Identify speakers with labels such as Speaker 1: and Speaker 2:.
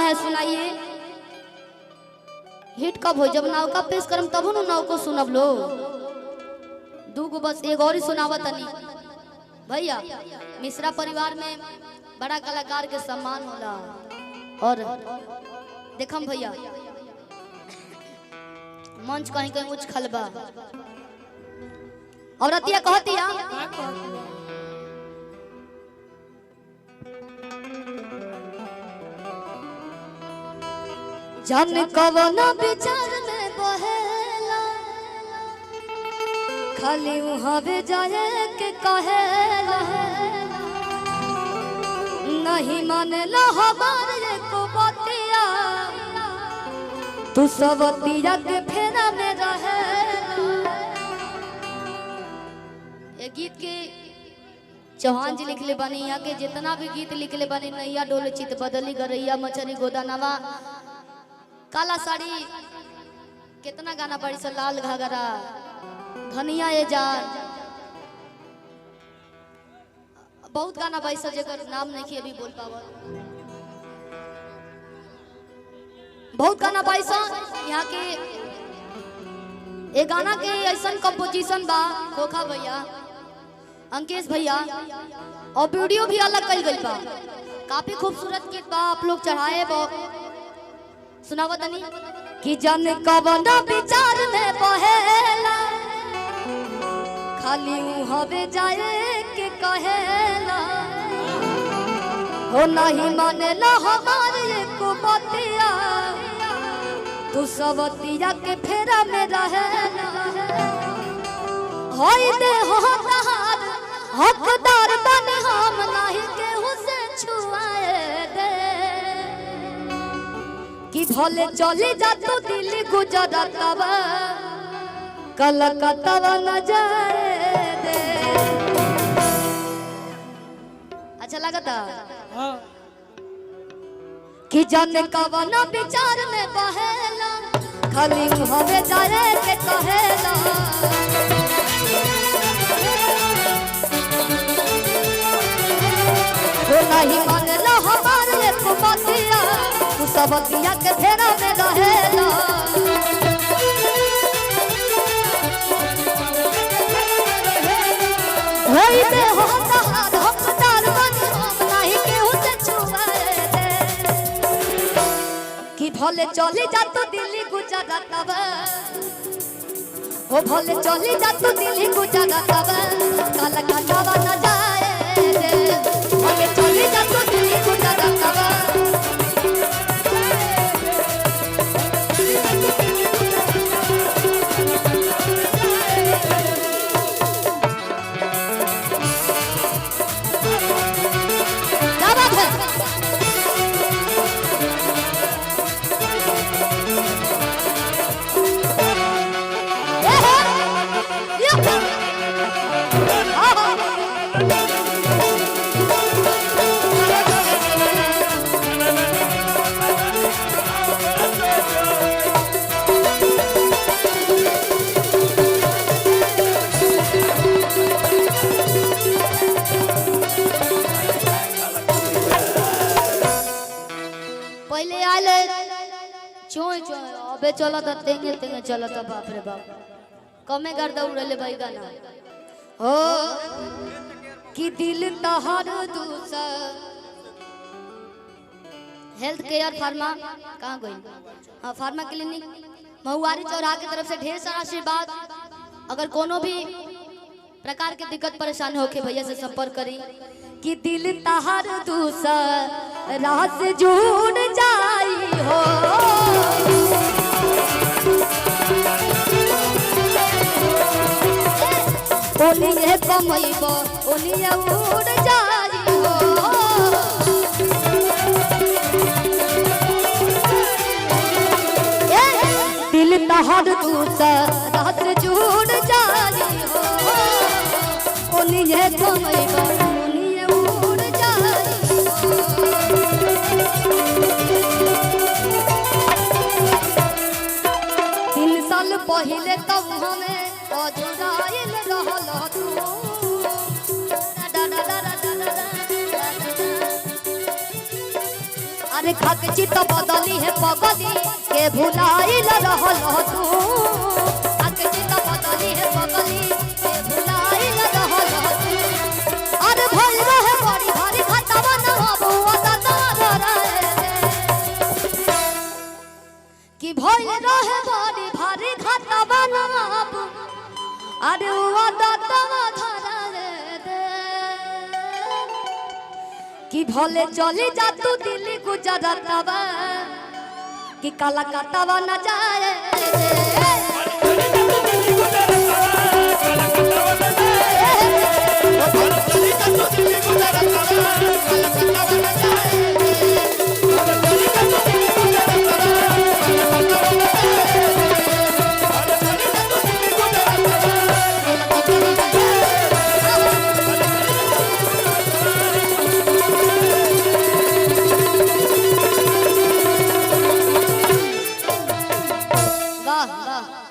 Speaker 1: है सुनाइए। हिट कब हो? जब नाव का पेश करम तब न नाव को सुनब लो। दूगो बस एक और ही सुनावत तनी भैया। मिश्रा परिवार में बड़ा कलाकार के सम्मान होला। और देखम भैया मंच कहीं कहीं उच्च खलबा। औरतिया कहतिया जन कवन विचार में बहेला खाली हवे जाए के कहेला नहीं मानेला हमारे को बतिया तू सबतिया के फेरा में रहे। ये गीत के चौहान जी लिखले बनी। यहाँ के जितना भी गीत लिखले बनी नैया डोले चित बदली गरैया मछरी गोदानवा काला साड़ी कितना गाना पड़ी से लाल घाघरा धनिया ये जान बहुत गाना बाई से जेकर नाम नहीं अभी बोल पावल। बहुत गाना बाई से यहाँ के ये गाना के ऐसा कंपोजिशन बा खोखा भैया अंकेश भैया और वीडियो भी अलग कल गई बा। काफी खूबसूरत गीत बा आप लोग चढ़ाए सुनावत नहीं कि जन कवन विचार में बहेला खाली हवे जाए के कहेला हो नहीं मानेला हमारे को बतिया तू सबतिया के फेरा में रहेला। होई दे होतार हकदार बने हम नहीं केहू से छुआए दे कि भले चले जा तो दिल्ली गुजरातवा कलकत्ता न जाए दे। अच्छा लगता कि जाने कवन विचार में बहेला खाली हवे जाए के कहेला हो नहीं मानेला हमारे को बतिया तू सबतिया के फेरा में रहेला। होई दे होतार हकदार बने हम नहीं केहू से छुआए दे कि भले चली जा तो दिल्ली गुजरातवा हो भले चली जा तो दिल्ली गुजरातवा कलकत्ता न जाए दे भले चली जा तो दिल्ली गुजरातवा पहले आले चोय चोय अबे चला त तेंगे तेंगे चला त बाप रे बाप कमे गर्दा उड़ले भाई गाना हो कि दिल तहार दूसर हेल्थ केयर फार्मा कहाँ गई? हाँ फार्मा क्लिनिक महुआरी चौराहा की तरफ से ढेर सारा आशीर्वाद। अगर कोनो भी प्रकार के दिक्कत परेशानी होके भैया से संपर्क करी कि दिल तहार दूसर राह से जुड़ जाई हो ओलिए कमैबो ओलिए उड़ जाई हो दिल तहार दूसर राह से जुड़ जाई हो ओलिए कमैबो ओलिए उड़ जाई हो। 3 साल पहले तब हमें अधूराइल रहल तू अरे खाके चित बदली है पगली के भुलाइल रहल तू खाके चित बदली है पगली के भुलाइल रहल तू अरे भइल रहे बड़ी भारी खतवा न बुआ दादा रे कि भइल रहे बड़ी भारी खतवा न अरे बुआ दादा कि भले चली जा तू दिल्ली गुजरातवा कि कलकत्ता न जाए वाह वाह